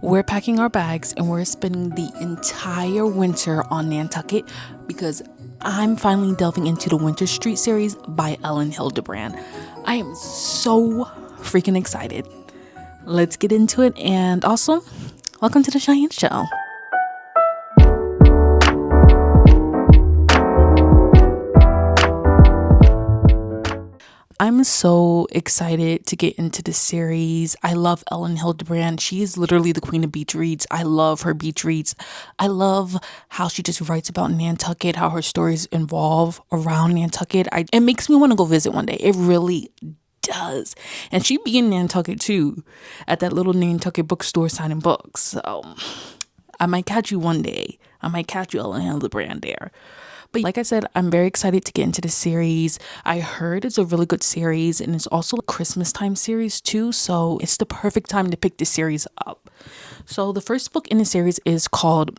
We're packing our bags and we're spending the entire winter on Nantucket because I'm finally delving into the Winter Street series by Elin Hilderbrand. I am so freaking excited. Let's get into it, and also, welcome to the Cheyenne Show. I'm so excited to get into this series. I love Elin Hilderbrand. She is literally the queen of beach reads. I love her beach reads. I love how she just writes about Nantucket, how her stories involve around Nantucket. It makes me want to go visit one day. It really does. And she'd be in Nantucket too, at that little Nantucket bookstore signing books. So I might catch you one day. I might catch you, Elin Hilderbrand, there. But like I said, I'm very excited to get into this series. I heard it's a really good series, and it's also a Christmas time series too. So it's the perfect time to pick this series up. So the first book in the series is called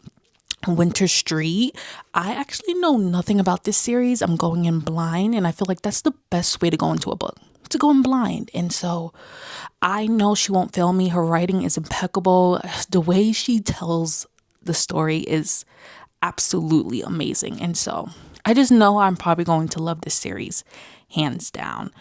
Winter Street. I actually know nothing about this series. I'm going in blind, and I feel like that's the best way to go into a book, to go in blind. And so I know she won't fail me. Her writing is impeccable. The way she tells the story is absolutely amazing. And so I just know I'm probably going to love this series, hands down.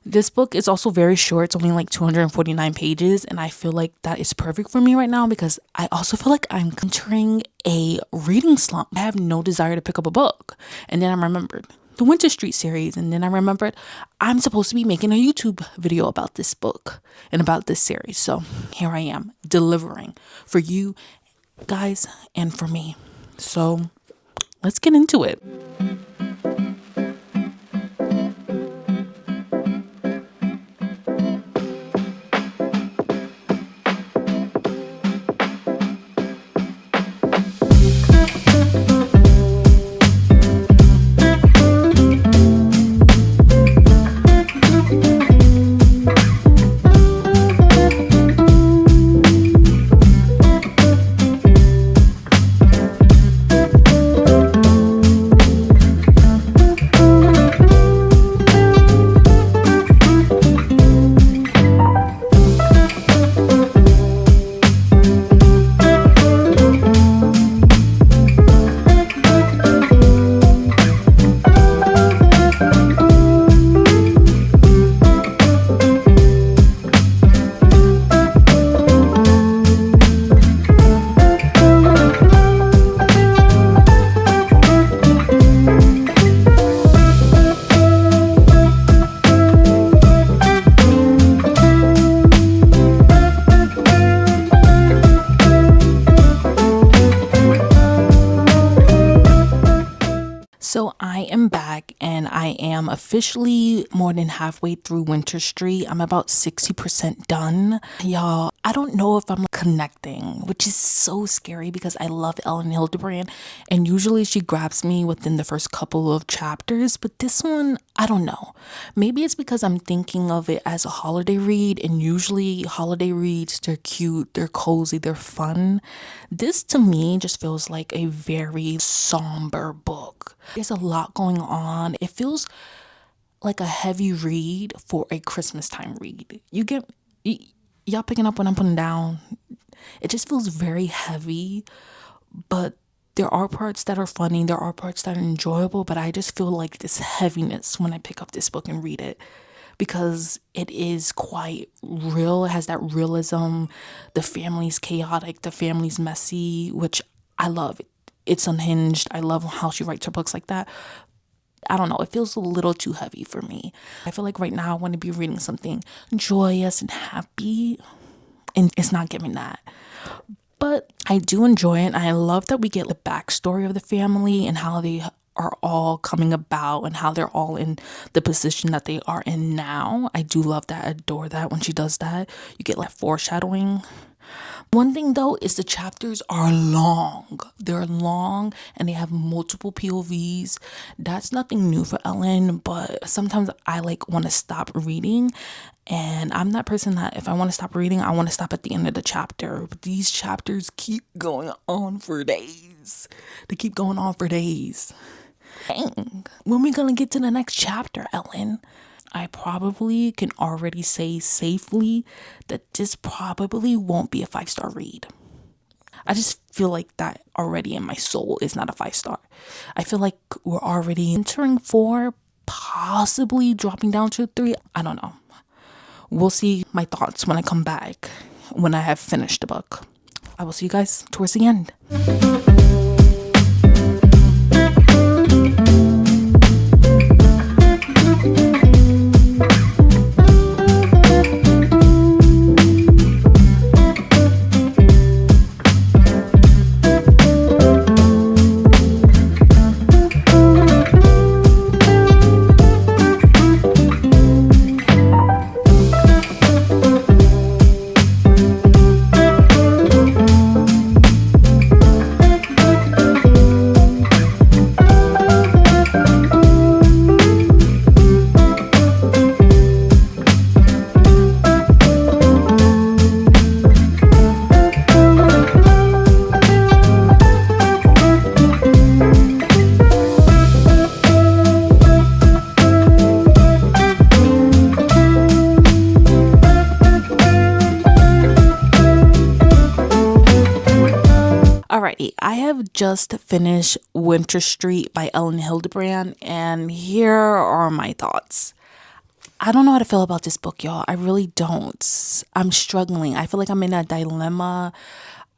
This book is also very short. It's only like 249 pages. And I feel like that is perfect for me right now because I also feel like I'm entering a reading slump. I have no desire to pick up a book. And then I remembered the Winter Street series. And then I remembered I'm supposed to be making a YouTube video about this book and about this series. So here I am delivering for you guys and for me. So let's get into it. So I am back and I am officially more than halfway through Winter Street. I'm about 60% done. Y'all, I don't know if I'm connecting, which is so scary because I love Elin Hilderbrand and usually she grabs me within the first couple of chapters, but this one, I don't know. Maybe it's because I'm thinking of it as a holiday read, and usually holiday reads, they're cute, they're cozy, they're fun. This to me just feels like a very somber book. There's a lot going on. It feels like a heavy read for a Christmas time read. Y'all picking up what I'm putting down? It just feels very heavy, but there are parts that are funny. There are parts that are enjoyable, but I just feel like this heaviness when I pick up this book and read it because it is quite real. It has that realism. The family's chaotic. The family's messy, which I love. It's unhinged. I love how she writes her books like that. I don't know. It feels a little too heavy for me. I feel like right now I want to be reading something joyous and happy, and it's not giving that. But I do enjoy it. I love that we get the backstory of the family and how they are all coming about and how they're all in the position that they are in now. I do love that. I adore that when she does that. You get like foreshadowing. One thing though is the chapters are long. They're long and they have multiple POVs. That's nothing new for Ellen, but sometimes I want to stop reading, and I'm that person that if I want to stop reading, I want to stop at the end of the chapter. But these chapters keep going on for days. They keep going on for days. Dang. When we gonna get to the next chapter, Ellen? I probably can already say safely that this probably won't be a 5-star read. I just feel like that already in my soul is not a 5-star. I feel like we're already entering 4, possibly dropping down to 3. I don't know. We'll see my thoughts when I come back, when I have finished the book. I will see you guys towards the end. Alrighty, I have just finished Winter Street by Elin Hilderbrand, and here are my thoughts. I don't know how to feel about this book, y'all. I really don't. I'm struggling. I feel like I'm in a dilemma.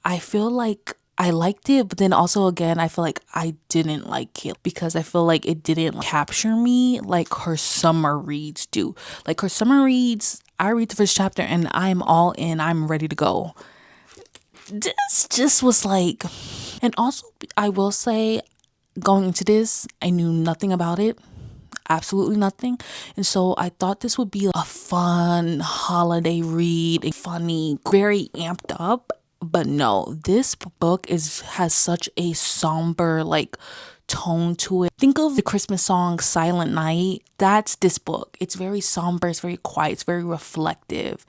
I feel like I liked it, but then also again, I feel like I didn't like it because I feel like it didn't capture me like her summer reads do. Like her summer reads, I read the first chapter and I'm all in. I'm ready to go. This just was like, and also I will say, going into this, I knew nothing about it. Absolutely nothing. And so I thought this would be a fun holiday read, funny, very amped up. But no, this book has such a somber tone to it. Think of the Christmas song Silent Night. That's this book. It's very somber, it's very quiet, it's very reflective.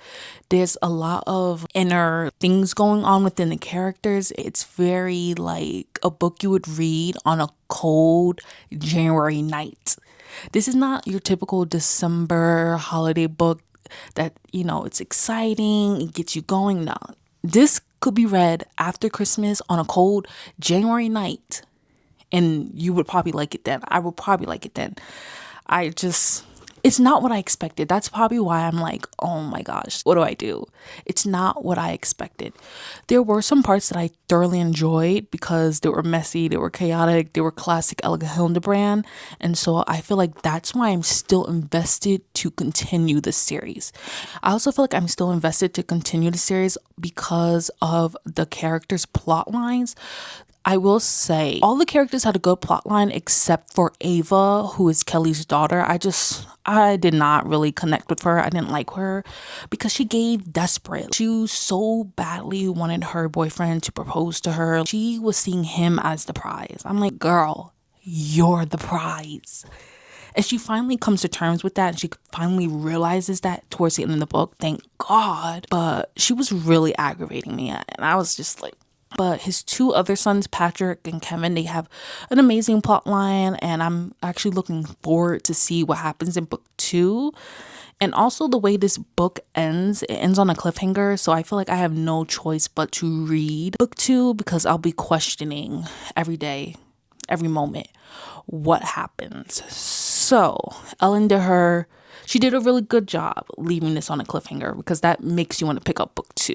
There's a lot of inner things going on within the characters. It's very like a book you would read on a cold January night. This is not your typical December holiday book that, it's exciting, it gets you going. No, this could be read after Christmas on a cold January night. And you would probably like it then. I would probably like it then. It's not what I expected. That's probably why I'm like, oh my gosh, what do I do? It's not what I expected. There were some parts that I thoroughly enjoyed because they were messy, they were chaotic, they were classic Elin Hilderbrand. And so I feel like that's why I'm still invested to continue the series. I also feel like I'm still invested to continue the series because of the characters' plot lines. I will say all the characters had a good plot line except for Ava, who is Kelly's daughter. I did not really connect with her. I didn't like her because she gave desperate. She so badly wanted her boyfriend to propose to her. She was seeing him as the prize. I'm like, girl, you're the prize. And she finally comes to terms with that. And she finally realizes that towards the end of the book. Thank God. But she was really aggravating me. And I was just like, but his 2 other sons, Patrick and Kevin, they have an amazing plot line, and I'm actually looking forward to see what happens in book 2. And also the way this book ends, it ends on a cliffhanger, so I feel like I have no choice but to read book 2 because I'll be questioning every day, every moment, what happens. So Ellen she did a really good job leaving this on a cliffhanger because that makes you want to pick up book 2.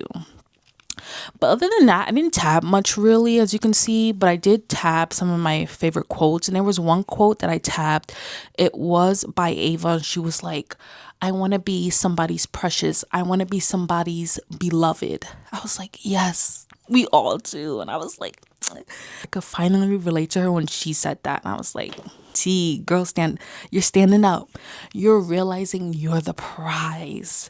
But other than that, I didn't tab much really, as you can see, but I did tab some of my favorite quotes. And there was one quote that I tabbed. It was by Ava. She was like, I want to be somebody's precious. I want to be somebody's beloved. I was like, yes, we all do. And I was like, I could finally relate to her when she said that. And I was like, T, girl, you're standing up. You're realizing you're the prize.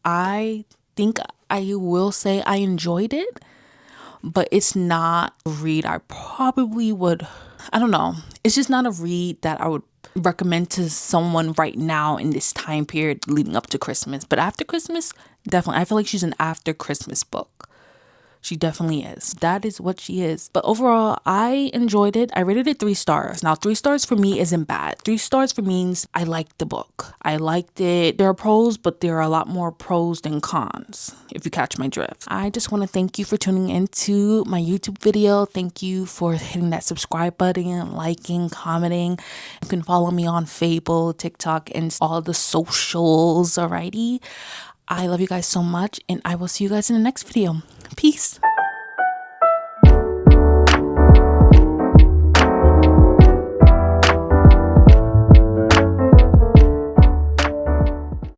I think I will say I enjoyed it, but it's not a read I probably would, I don't know. It's just not a read that I would recommend to someone right now in this time period leading up to Christmas. But after Christmas, definitely. I feel like she's an after Christmas book. She definitely is. That is what she is. But overall, I enjoyed it. I rated it 3 stars. Now, 3 stars for me isn't bad. 3 stars for me means I liked the book. I liked it. There are pros, but there are a lot more pros than cons, if you catch my drift. I just want to thank you for tuning into my YouTube video. Thank you for hitting that subscribe button, liking, commenting. You can follow me on Facebook, TikTok, and all the socials, alrighty? I love you guys so much, and I will see you guys in the next video. Peace.